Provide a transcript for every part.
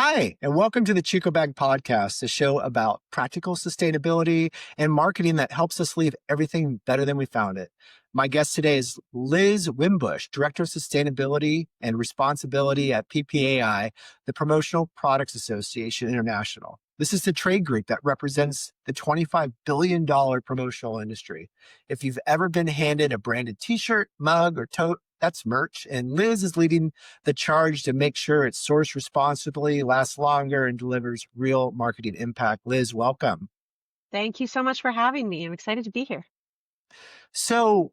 Hi, and welcome to the ChicoBag podcast, a show about practical sustainability and marketing that helps us leave everything better than we found it. My guest today is Liz Wimbush, Director of Sustainability and Responsibility at PPAI, the Promotional Products Association International. This is the trade group that represents the $25 billion promotional industry. If you've ever been handed a branded t-shirt, mug, or tote, that's merch. And Liz is leading the charge to make sure it's sourced responsibly, lasts longer, and delivers real marketing impact. Liz, welcome. Thank you so much for having me. I'm excited to be here. So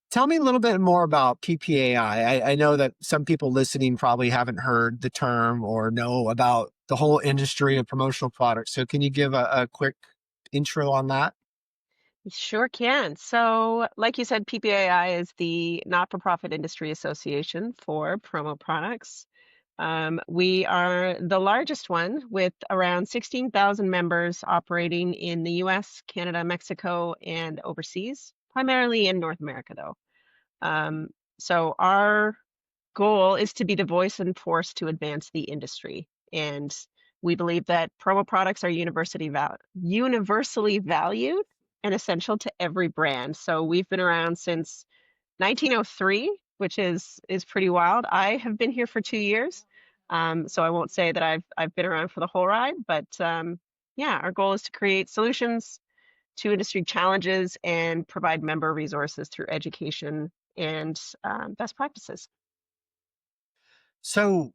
tell me a little bit more about PPAI. I know that some people listening probably haven't heard the term or know about the whole industry of promotional products. So can you give a quick intro on that? You sure can. So, like you said, PPAI is the not-for-profit industry association for promo products. We are the largest one with around 16,000 members operating in the US, Canada, Mexico, and overseas, primarily in North America, though. So our goal is to be the voice and force to advance the industry. And we believe that promo products are universally valued and essential to every brand. So we've been around since 1903, which is pretty wild. I have been here for 2 years, so I won't say that I've been around for the whole ride. But yeah, our goal is to create solutions to industry challenges and provide member resources through education and best practices. So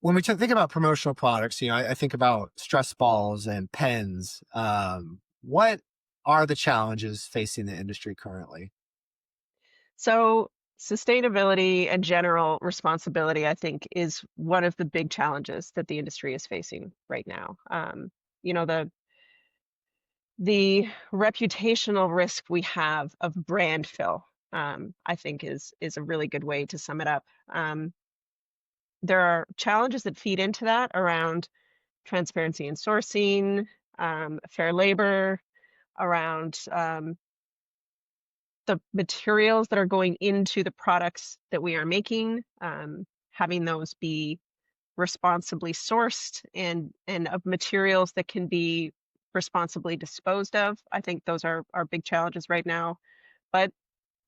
when we think about promotional products, I think about stress balls and pens. What are the challenges facing the industry currently? So sustainability and general responsibility, I think, is one of the big challenges that the industry is facing right now. You know, the reputational risk we have of Brandfill, I think, is a really good way to sum it up. There are challenges that feed into that around transparency in sourcing, fair labor, around the materials that are going into the products that we are making, having those be responsibly sourced and of materials that can be responsibly disposed of. I think those are big challenges right now. But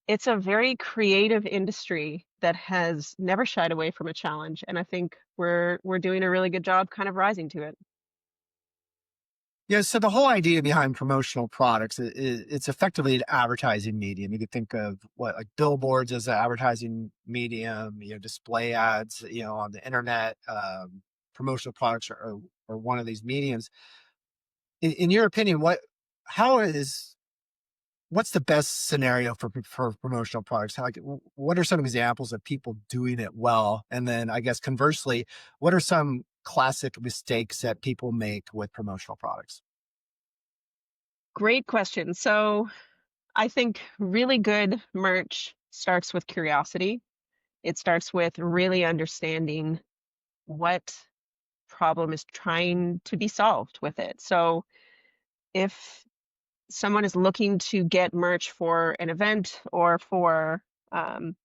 it's a very creative industry that has never shied away from a challenge, and I think we're doing a really good job kind of rising to it. Yeah, so the whole idea behind promotional products it's effectively an advertising medium. You could think of what like billboards as an advertising medium, display ads, on the internet. Promotional products are one of these mediums. In your opinion, how is what's the best scenario for promotional products? What are some examples of people doing it well? And then I guess conversely, what are some classic mistakes that people make with promotional products? Great question. So I think really good merch starts with curiosity. It starts with really understanding what problem is trying to be solved with it. So if someone is looking to get merch for an event or for um,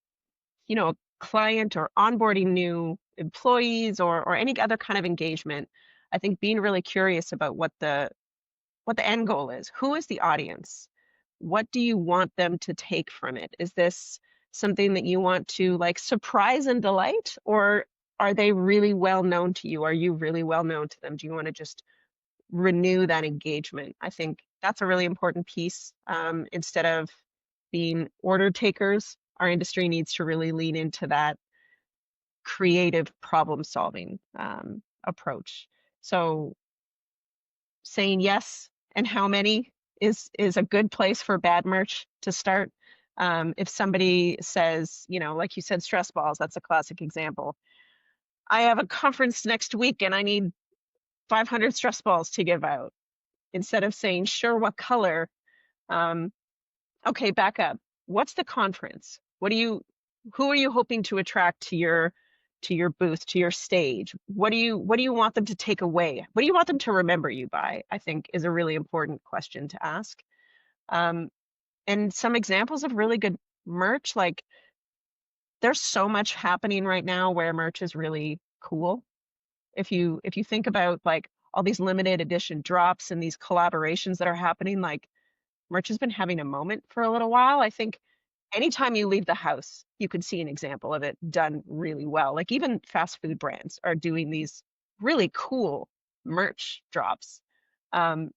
a client or onboarding new employees or any other kind of engagement, I think being really curious about what the end goal is. Who is the audience? What do you want them to take from it? Is this something that you want to like surprise and delight, or are they really well known to you? Are you really well known to them? Do you want to just renew that engagement? I think that's a really important piece. Instead of being order takers, our industry needs to really lean into that creative problem solving approach. So saying yes and how many is a good place for bad merch to start. If somebody says, like you said, stress balls, that's a classic example. I have a conference next week and I need 500 stress balls to give out. Instead of saying, sure, what color? Um, okay, back up. What's the conference? Who are you hoping to attract to your booth, to your stage? What do you want them to take away? What do you want them to remember you by? I think is a really important question to ask. Um, and some examples of really good merch, like there's so much happening right now where merch is really cool. If you think about like all these limited edition drops and these collaborations that are happening, like merch has been having a moment for a little while. I think anytime you leave the house, you can see an example of it done really well. Like even fast food brands are doing these really cool merch drops. Um,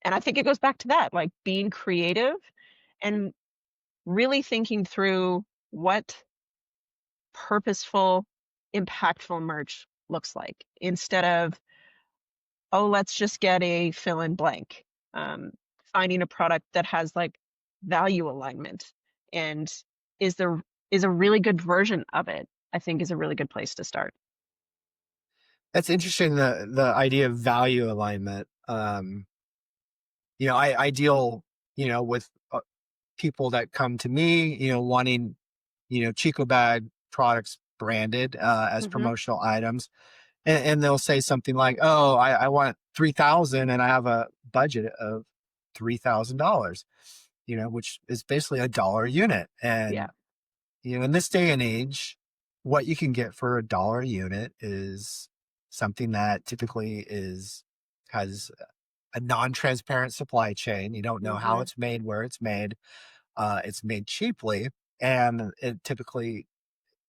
and I think it goes back to that, like being creative and really thinking through what purposeful, impactful merch looks like instead of, oh, let's just get a fill in blank. Um, Finding a product that has like value alignment and is there is a really good version of it, I think is a really good place to start. That's interesting. The idea of value alignment. I deal, with people that come to me, wanting, ChicoBag products branded as Hmm. promotional items. And they'll say something like, "Oh, I want 3,000 and I have a budget of $3,000," which is basically $1 a unit. Yeah. And, in this day and age, what you can get for $1 a unit is something that typically has a non-transparent supply chain. You don't know how Hmm. it's made, where it's made. It's made cheaply, and it typically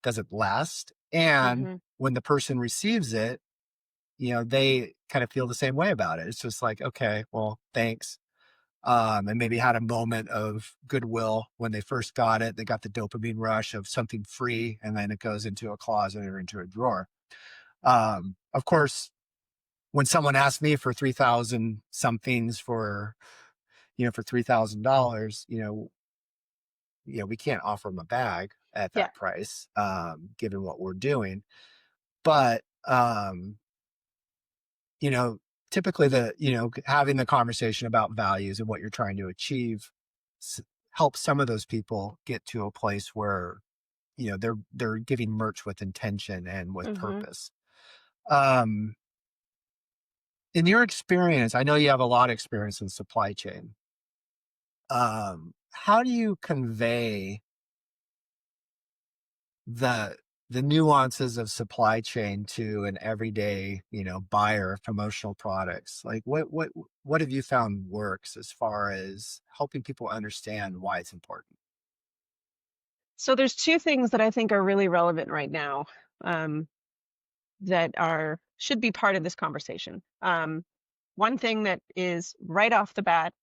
doesn't last. And Hmm. when the person receives it, they kind of feel the same way about it. It's just like, okay, well, thanks. And maybe had a moment of goodwill when they first got it. They got the dopamine rush of something free, and then it goes into a closet or into a drawer. Of course, when someone asks me for 3,000 somethings for $3,000, we can't offer them a bag at Yeah. that price, given what we're doing. But you know, typically having the conversation about values and what you're trying to achieve helps some of those people get to a place where, they're giving merch with intention and with Hmm. purpose. Um, in your experience, I know you have a lot of experience in supply chain. How do you convey the the nuances of supply chain to an everyday, buyer of promotional products? Like what have you found works as far as helping people understand why it's important? So there's two things that I think are really relevant right now, um, that are should be part of this conversation. One thing that is right off the bat,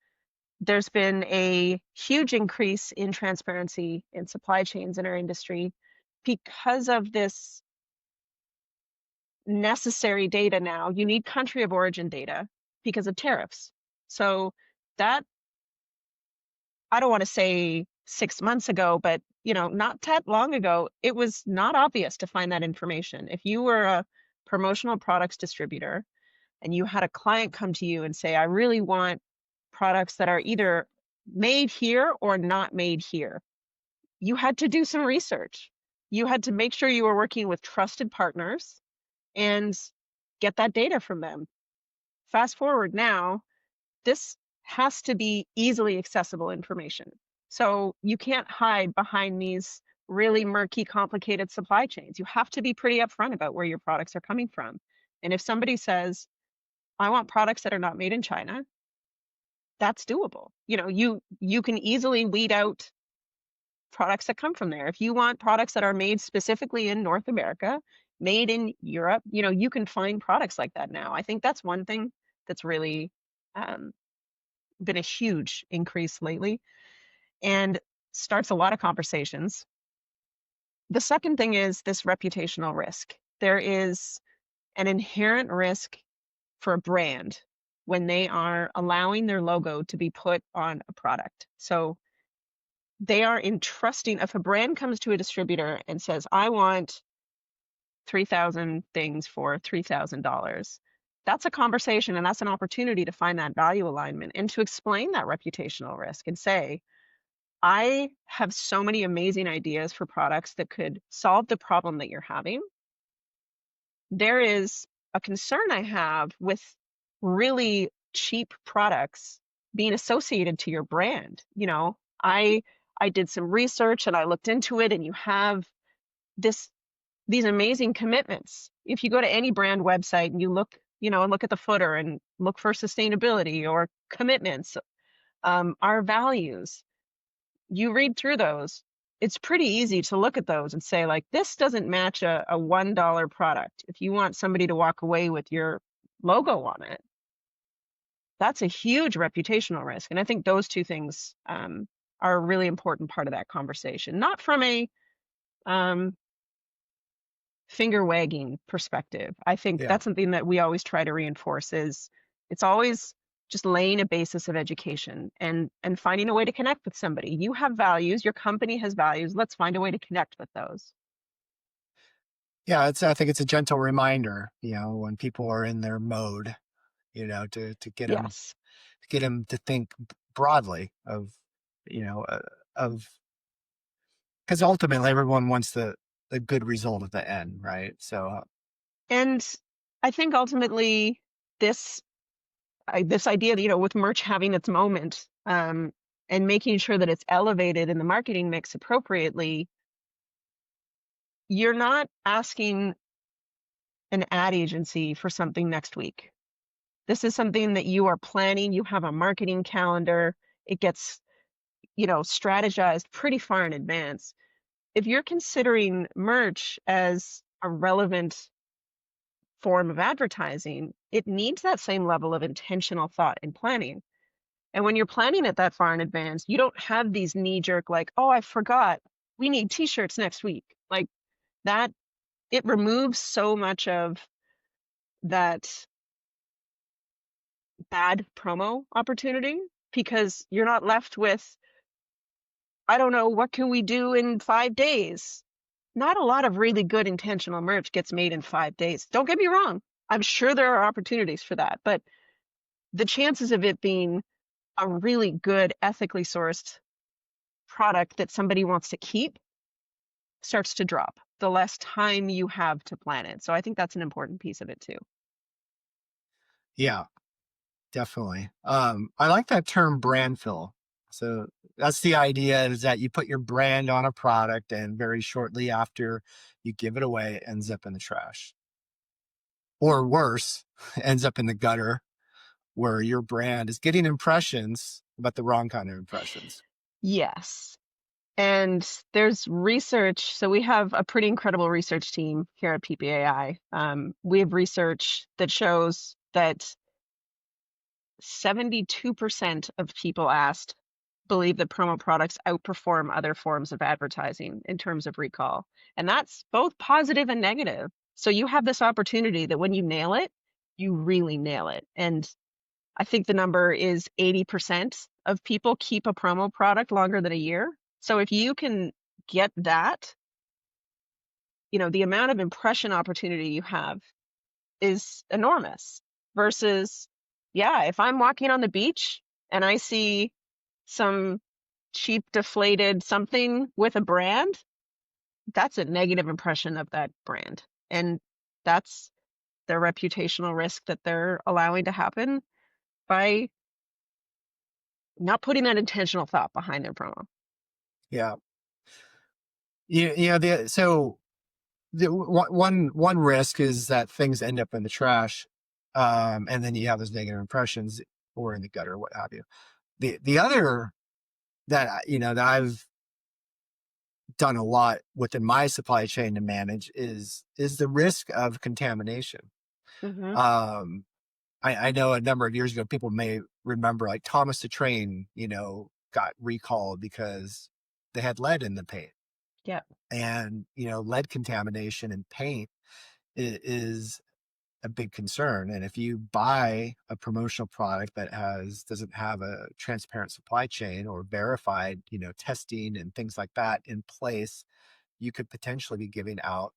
there's been a huge increase in transparency in supply chains in our industry because of this necessary data now. You need country of origin data because of tariffs. So that, I don't want to say 6 months ago, but not that long ago, it was not obvious to find that information. If you were a promotional products distributor and you had a client come to you and say, I really want products that are either made here or not made here, you had to do some research. You had to make sure you were working with trusted partners and get that data from them. Fast forward now, this has to be easily accessible information. So you can't hide behind these really murky, complicated supply chains. You have to be pretty upfront about where your products are coming from. And if somebody says, I want products that are not made in China, that's doable. You can easily weed out products that come from there. If you want products that are made specifically in North America, made in Europe, you can find products like that now. I think that's one thing that's really um, been a huge increase lately and starts a lot of conversations. The second thing is this reputational risk. There is an inherent risk for a brand when they are allowing their logo to be put on a product. So they are entrusting, if a brand comes to a distributor and says, I want 3,000 things for $3,000, that's a conversation and that's an opportunity to find that value alignment and to explain that reputational risk and say, I have so many amazing ideas for products that could solve the problem that you're having. There is a concern I have with really cheap products being associated to your brand. I did some research and I looked into it and you have this these amazing commitments. If you go to any brand website and you look, and look at the footer and look for sustainability or commitments, our values, you read through those. It's pretty easy to look at those and say, like, this doesn't match a $1 product. If you want somebody to walk away with your logo on it, that's a huge reputational risk. And I think those two things are a really important part of that conversation, not from a um, finger wagging perspective. I think Yeah. that's something that we always try to reinforce is it's always just laying a basis of education and finding a way to connect with somebody. You have values, your company has values. Let's find a way to connect with those. Yeah, I think it's a gentle reminder, when people are in their mode, to Yes. get them to think broadly of, you know, uh, of because ultimately everyone wants the good result at the end, right? So And I think ultimately this this idea, with merch having its moment, and making sure that it's elevated in the marketing mix appropriately, you're not asking an ad agency for something next week. This is something that you are planning. You have a marketing calendar. It gets, strategized pretty far in advance. If you're considering merch as a relevant form of advertising, it needs that same level of intentional thought and planning. And when you're planning it that far in advance, you don't have these knee jerk, like, oh, I forgot. We need t shirts next week. Like that, it removes so much of that bad promo opportunity because you're not left with, I don't know, what can we do in 5 days? Not a lot of really good intentional merch gets made in 5 days. Don't get me wrong. I'm sure there are opportunities for that, but the chances of it being a really good, ethically sourced product that somebody wants to keep starts to drop the less time you have to plan it. So I think that's an important piece of it too. yeah, definitely. I like that term Brandfill. So that's the idea, is that you put your brand on a product and very shortly after you give it away, it ends up in the trash. Or worse, ends up in the gutter where your brand is getting impressions, but the wrong kind of impressions. Yes. And there's research. So we have a pretty incredible research team here at PPAI. We have research that shows that 72% of people asked believe that promo products outperform other forms of advertising in terms of recall. And that's both positive and negative. So you have this opportunity that when you nail it, you really nail it. And I think the number is 80% of people keep a promo product longer than a year. So if you can get that, the amount of impression opportunity you have is enormous versus, yeah, if I'm walking on the beach and I see some cheap deflated something with a brand, that's a negative impression of that brand. And that's the reputational risk that they're allowing to happen by not putting that intentional thought behind their promo. Yeah. So one risk is that things end up in the trash, and then you have those negative impressions or in the gutter, what have you. The other that that I've done a lot within my supply chain to manage is the risk of contamination. Hmm. Um, I know a number of years ago, people may remember, like, Thomas the Train, got recalled because they had lead in the paint. Yeah. And lead contamination in paint is a big concern. And if you buy a promotional product that doesn't have a transparent supply chain or verified testing and things like that in place, you could potentially be giving out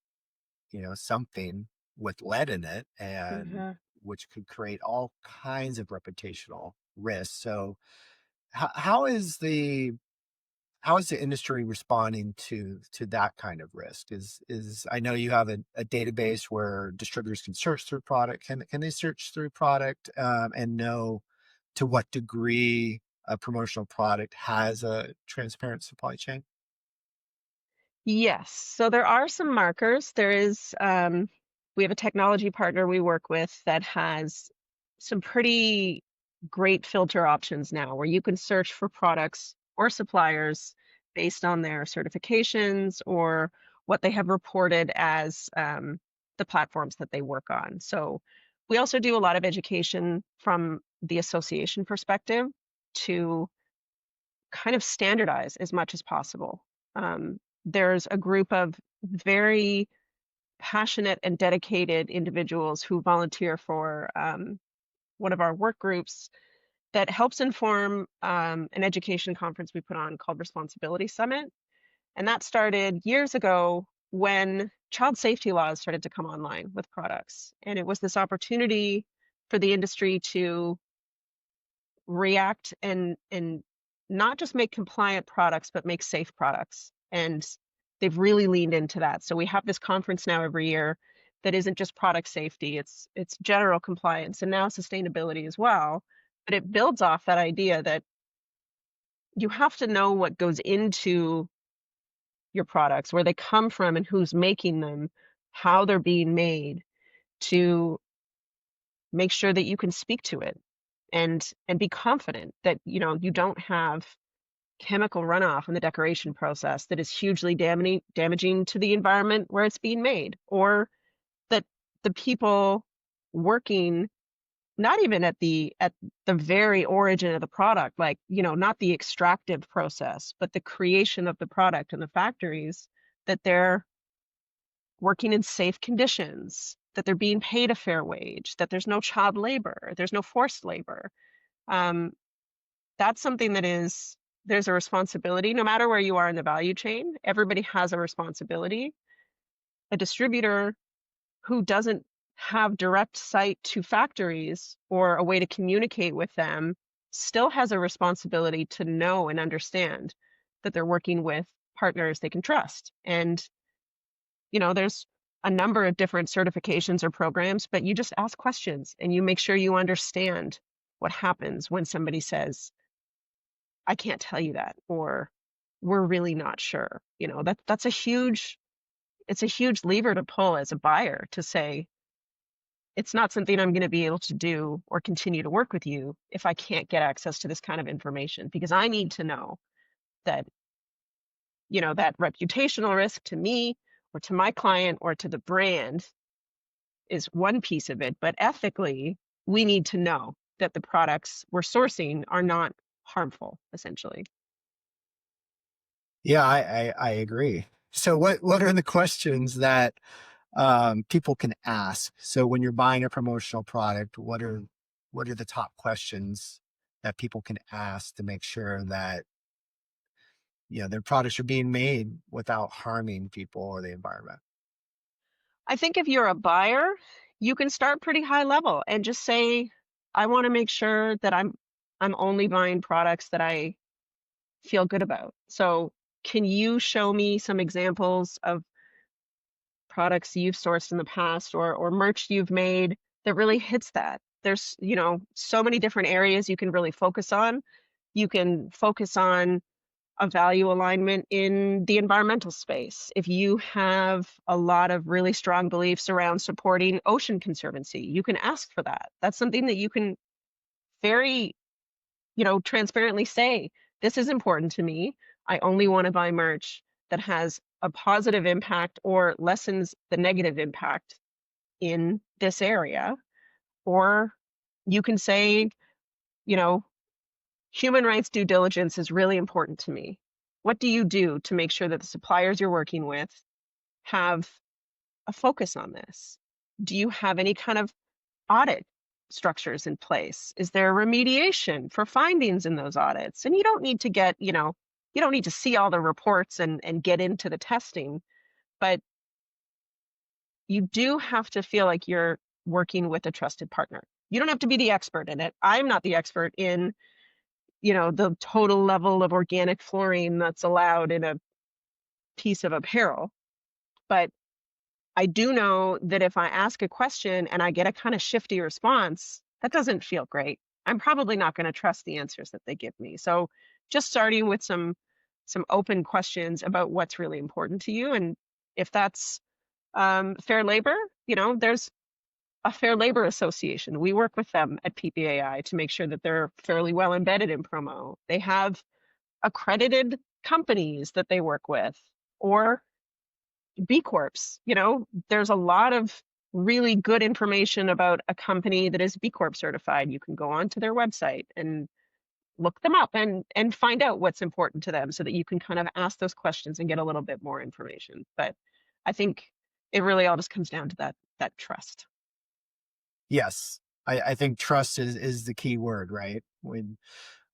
something with lead in it, and Hmm. which could create all kinds of reputational risks. So how is the industry responding to that kind of risk? Is I know you have a database where distributors can search through product. Can they search through product, and know to what degree a promotional product has a transparent supply chain? Yes. So there are some markers. We have a technology partner we work with that has some pretty great filter options now where you can search for products or suppliers based on their certifications or what they have reported as the platforms that they work on. So we also do a lot of education from the association perspective to kind of standardize as much as possible. There's a group of very passionate and dedicated individuals who volunteer for one of our work groups that helps inform an education conference we put on called Responsibility Summit. And that started years ago when child safety laws started to come online with products. And it was this opportunity for the industry to react and not just make compliant products, but make safe products. And they've really leaned into that. So we have this conference now every year that isn't just product safety, it's general compliance and now sustainability as well. But it builds off that idea that you have to know what goes into your products, where they come from and who's making them, how they're being made to make sure that you can speak to it and be confident that you don't have chemical runoff in the decoration process that is hugely damaging to the environment where it's being made, or that the people working not even at the very origin of the product, like not the extractive process, but the creation of the product in the factories, that they're working in safe conditions, that they're being paid a fair wage, that there's no child labor, there's no forced labor. um, that's something that is there's a responsibility no matter where you are in the value chain. Everybody has a responsibility. A distributor who doesn't have direct sight to factories or a way to communicate with them still has a responsibility to know and understand that they're working with partners they can trust. And there's a number of different certifications or programs, but you just ask questions and you make sure you understand what happens when somebody says, I can't tell you that, or we're really not sure. That's it's a huge lever to pull as a buyer to say, it's not something I'm going to be able to do or continue to work with you if I can't get access to this kind of information, because I need to know that, that reputational risk to me or to my client or to the brand is one piece of it, but ethically, we need to know that the products we're sourcing are not harmful, essentially. Yeah, I agree. So what are the questions that people can ask? So when you're buying a promotional product, what are the top questions that people can ask to make sure that their products are being made without harming people or the environment? I think if you're a buyer, you can start pretty high level and just say, I want to make sure that I'm only buying products that I feel good about. So can you show me some examples of products you've sourced in the past or merch you've made that really hits that? There's, so many different areas you can really focus on. You can focus on a value alignment in the environmental space. If you have a lot of really strong beliefs around supporting ocean conservancy, you can ask for that. That's something that you can very, transparently say, this is important to me. I only want to buy merch that has a positive impact or lessens the negative impact in this area. Or you can say, you know, human rights due diligence is really important to me. What do you do to make sure that the suppliers you're working with have a focus on this? Do you have any kind of audit structures in place? Is there remediation for findings in those audits? And you don't need to get, you don't need to see all the reports and get into the testing, but you do have to feel like you're working with a trusted partner. You don't have to be the expert in it. I'm not the expert in, the total level of organic fluorine that's allowed in a piece of apparel. But I do know that if I ask a question and I get a kind of shifty response, that doesn't feel great. I'm probably not going to trust the answers that they give me. So just starting with some some open questions about what's really important to you. And if that's fair labor, there's a Fair Labor Association. We work with them at PPAI to make sure that they're fairly well embedded in promo. They have accredited companies that they work with, or B Corps. There's a lot of really good information about a company that is B Corp certified. You can go onto their website and look them up and find out what's important to them so that you can kind of ask those questions and get a little bit more information. But I think it really all just comes down to that trust. Yes. I think trust is the key word, right? When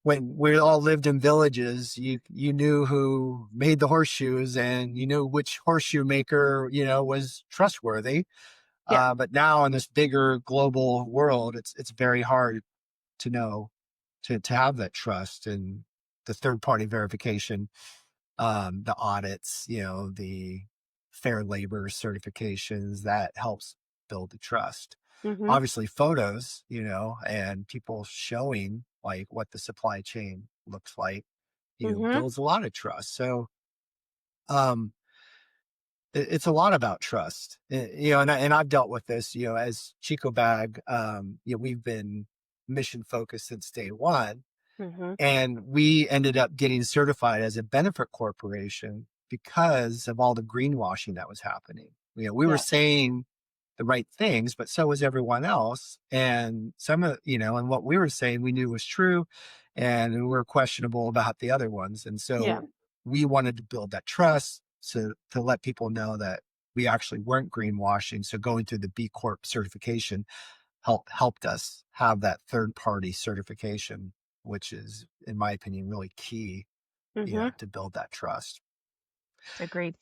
we all lived in villages, you knew who made the horseshoes and you knew which horseshoe maker, was trustworthy. Yeah. But now in this bigger global world, it's very hard to know to have that trust and the third party verification, the audits, the fair labor certifications that helps build the trust. Mm-hmm. Obviously photos, and people showing like what the supply chain looks like, Mm-hmm. builds a lot of trust. So um it's a lot about trust, and I've dealt with this, as ChicoBag. We've been mission focused since day one, Mm-hmm. and we ended up getting certified as a benefit corporation because of all the greenwashing that was happening. We were Yeah. saying the right things, but so was everyone else. And some of, and what we were saying we knew was true, and we were questionable about the other ones. And Yeah. so we wanted to build that trust to let people know that we actually weren't greenwashing. So going through the B Corp certification helped us have that third party certification, which is, in my opinion, really key, Mm-hmm. to build that trust. Agreed.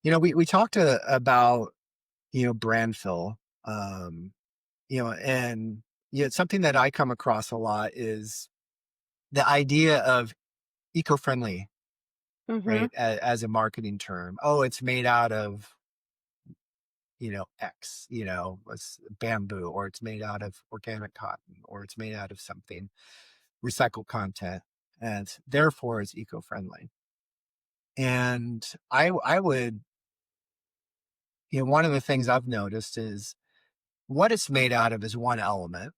We talked about, Brandfill, and it's something that I come across a lot is the idea of eco-friendly, Mm-hmm. right? As a marketing term. Oh, it's made out of, X, it's bamboo, or it's made out of organic cotton, or it's made out of something, recycled content, and therefore is eco-friendly. And I would, one of the things I've noticed is what it's made out of is one element,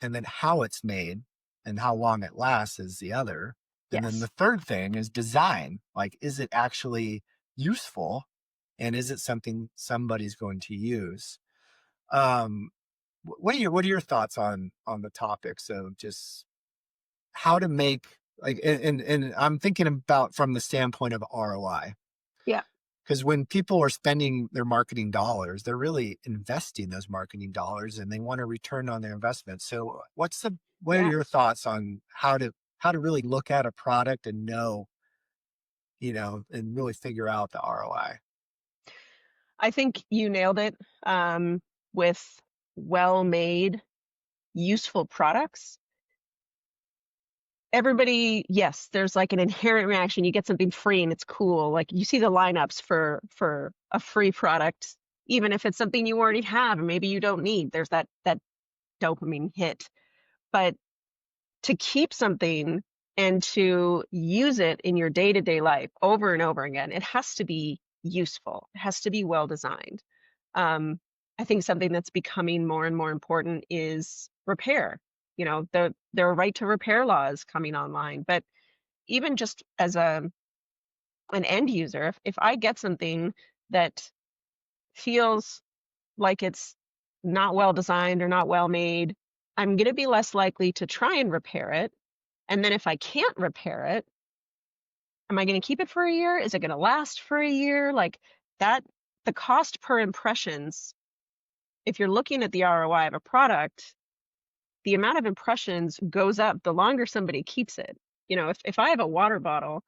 and then how it's made and how long it lasts is the other. And then the Yes. third thing is design. Like, is it actually useful? And is it something somebody's going to use? Um, what are your thoughts on the topics of just how to make, like, and I'm thinking about from the standpoint of ROI, Yeah. because when people are spending their marketing dollars, they're really investing those marketing dollars and they want a return on their investment. So what are Yeah. your thoughts on how to really look at a product and know, and really figure out the ROI? I think you nailed it. With well-made, useful products, everybody, yes, there's like an inherent reaction. You get something free and it's cool. Like you see the lineups for a free product, even if it's something you already have and maybe you don't need. There's that dopamine hit. But to keep something and to use it in your day-to-day life over and over again, it has to be useful. It has to be well designed. Um, I think something that's becoming more and more important is repair. There are right to repair laws coming online, but even just as an end user, if I get something that feels like it's not well designed or not well made, I'm going to be less likely to try and repair it. And then if I can't repair it, am I going to keep it for a year? Is it going to last for a year? Like that, the cost per impressions, if you're looking at the ROI of a product, the amount of impressions goes up the longer somebody keeps it. If I have a water bottle,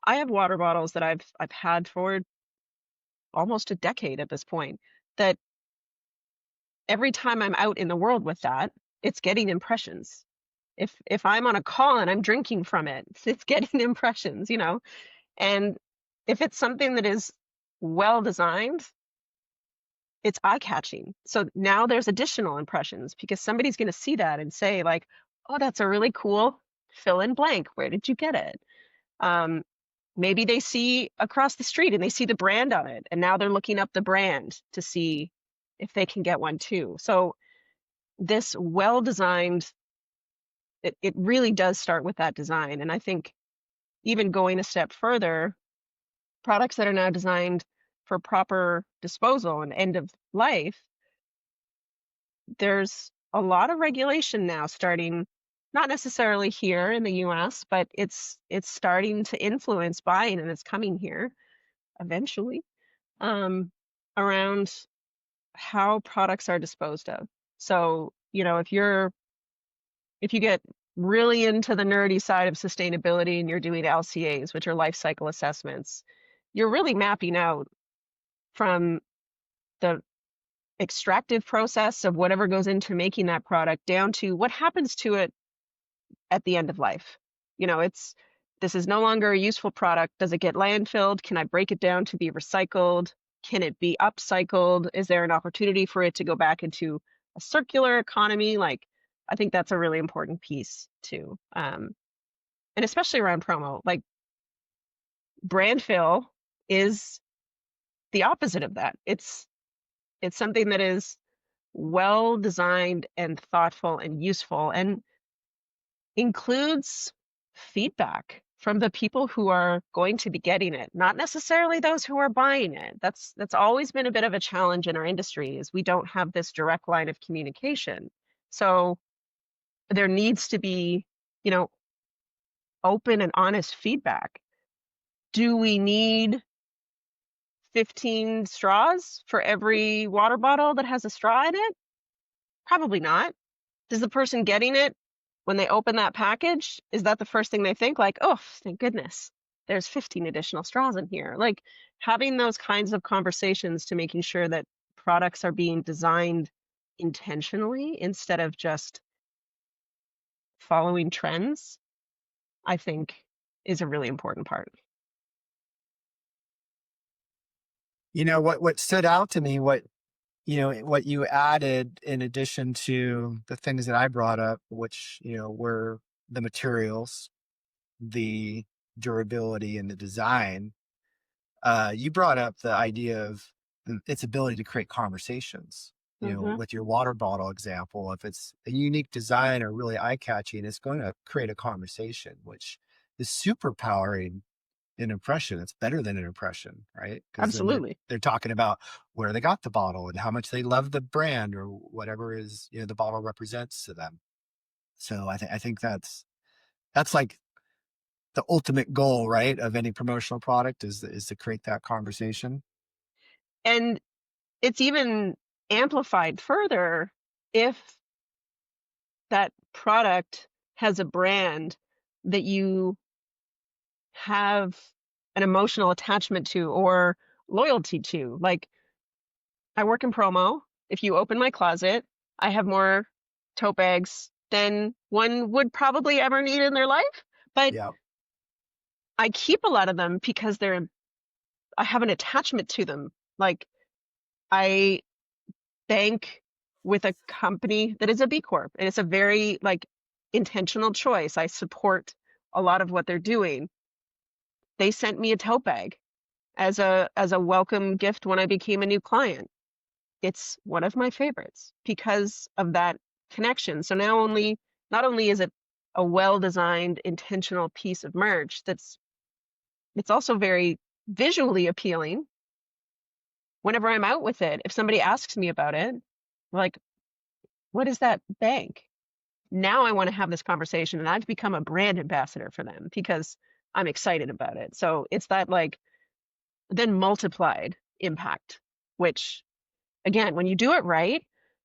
I have water bottles that I've had for almost a decade at this point, that every time I'm out in the world with that, it's getting impressions. If I'm on a call and I'm drinking from it, it's getting impressions. And if it's something that is well designed, it's eye catching. So now there's additional impressions because somebody's going to see that and say like, "Oh, that's a really cool fill in blank. Where did you get it?" maybe they see across the street and they see the brand on it, and now they're looking up the brand to see if they can get one too. So this well-designed, it really does start with that design. And I think even going a step further, products that are now designed for proper disposal and end of life, there's a lot of regulation now starting, not necessarily here in the US, but it's starting to influence buying, and it's coming here eventually, um, around how products are disposed of. So, if you get really into the nerdy side of sustainability and you're doing LCAs, which are life cycle assessments, you're really mapping out from the extractive process of whatever goes into making that product down to what happens to it at the end of life. It's this is no longer a useful product. Does it get landfilled? Can I break it down to be recycled? Can it be upcycled? Is there an opportunity for it to go back into a circular economy? Like, I think that's a really important piece too. And especially around promo, like Brandfill is the opposite of that. It's something that is well designed and thoughtful and useful, and includes feedback from the people who are going to be getting it, not necessarily those who are buying it. That's always been a bit of a challenge in our industry, is we don't have this direct line of communication. So there needs to be, you know, open and honest feedback. Do we need 15 straws for every water bottle that has a straw in it? Probably not. Does the person getting it, when they open that package, is that the first thing they think? Like, oh, thank goodness, there's 15 additional straws in here. Like, having those kinds of conversations to making sure that products are being designed intentionally instead of just following trends, I think is a really important part. What stood out to me, what you added in addition to the things that I brought up, which, were the materials, the durability, and the design. You brought up the idea of its ability to create conversations. Hmm. With your water bottle example, if it's a unique design or really eye-catching, it's going to create a conversation, which is super powering an impression. It's better than an impression, right? Because then they're Absolutely. they're talking about where they got the bottle and how much they love the brand or whatever is the bottle represents to them. So I think that's like the ultimate goal, right, of any promotional product is to create that conversation. And it's even amplified further if that product has a brand that you have an emotional attachment to or loyalty to. Like, I work in promo. If you open my closet, I have more tote bags than one would probably ever need in their life. But Yeah, I keep a lot of them because I have an attachment to them. Like, I bank with a company that is a B Corp, and it's a very like intentional choice. I support a lot of what they're doing. They sent me a tote bag as a welcome gift when I became a new client. It's one of my favorites because of that connection. So now not only is it a well-designed, intentional piece of merch it's also very visually appealing. Whenever I'm out with it, if somebody asks me about it, like, what is that bank? Now I want to have this conversation, and I've become a brand ambassador for them because I'm excited about it. So it's that like then multiplied impact, which again, when you do it right,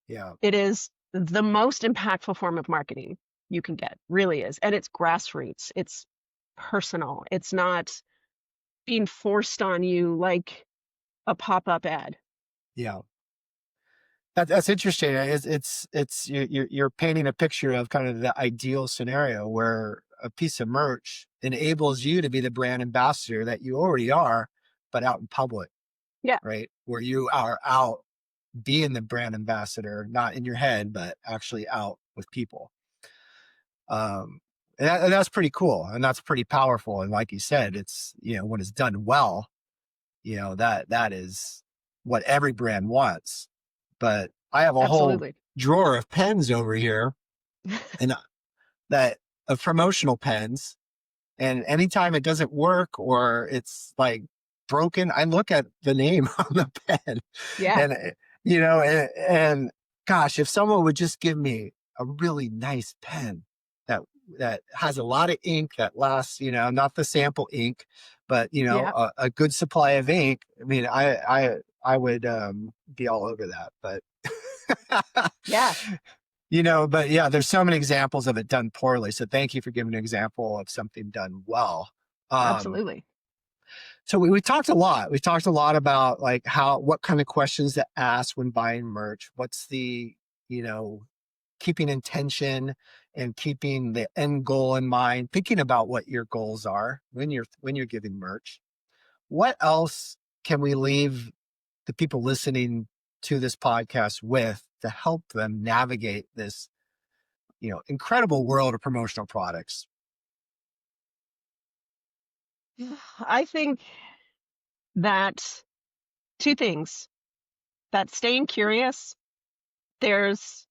yeah, it is the most impactful form of marketing you can get, really is. And it's grassroots, it's personal, it's not being forced on you like a pop-up ad. yeah. That's interesting. You're painting a picture of kind of the ideal scenario where a piece of merch enables you to be the brand ambassador that you already are, but out in public, Yeah. right? Where you are out being the brand ambassador, not in your head, but actually out with people. Um, And that's pretty cool, and that's pretty powerful. And like you said, it's, when it's done well, that is what every brand wants. But I have a whole Absolutely. drawer of pens over here, and that of promotional pens. And anytime it doesn't work or it's like broken, I look at the name on the pen, Yeah. and and gosh, if someone would just give me a really nice pen that that has a lot of ink that lasts, not the sample ink, but Yeah. a good supply of ink. I mean, I would be all over that, but Yeah. but yeah, there's so many examples of it done poorly. So thank you for giving an example of something done well. Um, Absolutely. so we talked a lot. We talked a lot about like what kind of questions to ask when buying merch. What's the, you know, keeping intention and keeping the end goal in mind, thinking about what your goals are when you're giving merch. What else can we leave the people listening to this podcast with to help them navigate this, incredible world of promotional products? I think that two things, that staying curious, there's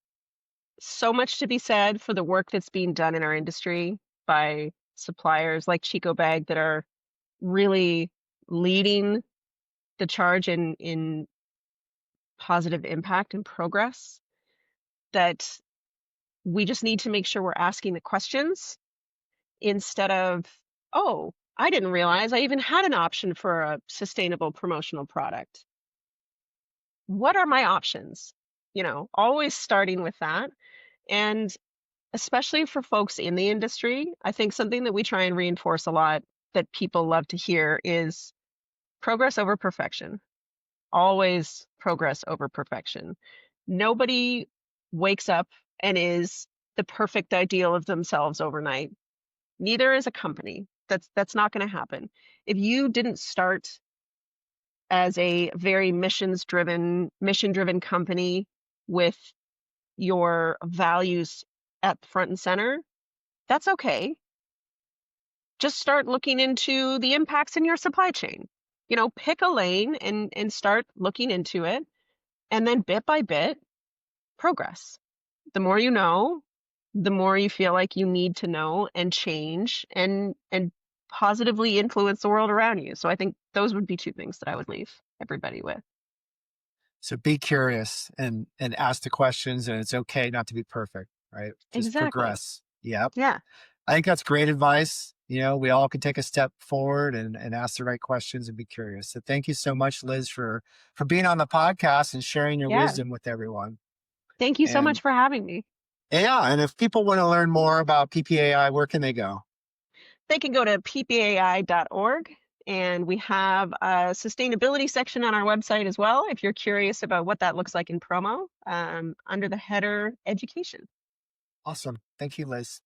so much to be said for the work that's being done in our industry by suppliers like ChicoBag that are really leading the charge in positive impact and progress, that we just need to make sure we're asking the questions instead of, oh, I didn't realize I even had an option for a sustainable promotional product. What are my options? Always starting with that. And especially for folks in the industry, I think something that we try and reinforce a lot that people love to hear is progress over perfection. Always progress over perfection. Nobody wakes up and is the perfect ideal of themselves overnight. Neither is a company. That's not going to happen. If you didn't start as a very mission driven company with your values at front and center, that's okay. Just start looking into the impacts in your supply chain. Pick a lane and start looking into it, and then bit by bit progress. The more you know, the more you feel like you need to know and change and positively influence the world around you. So I think those would be two things that I would leave everybody with. So be curious and ask the questions, and it's okay not to be perfect, right? Just Exactly. progress. Yep. Yeah. I think that's great advice. We all can take a step forward and ask the right questions and be curious. So thank you so much, Liz, for being on the podcast and sharing your Yeah. wisdom with everyone. Thank you so And much for having me. yeah, and if people want to learn more about PPAI, where can they go? They can go to ppai.org, and we have a sustainability section on our website as well if you're curious about what that looks like in promo, under the header education. Awesome. Thank you, Liz.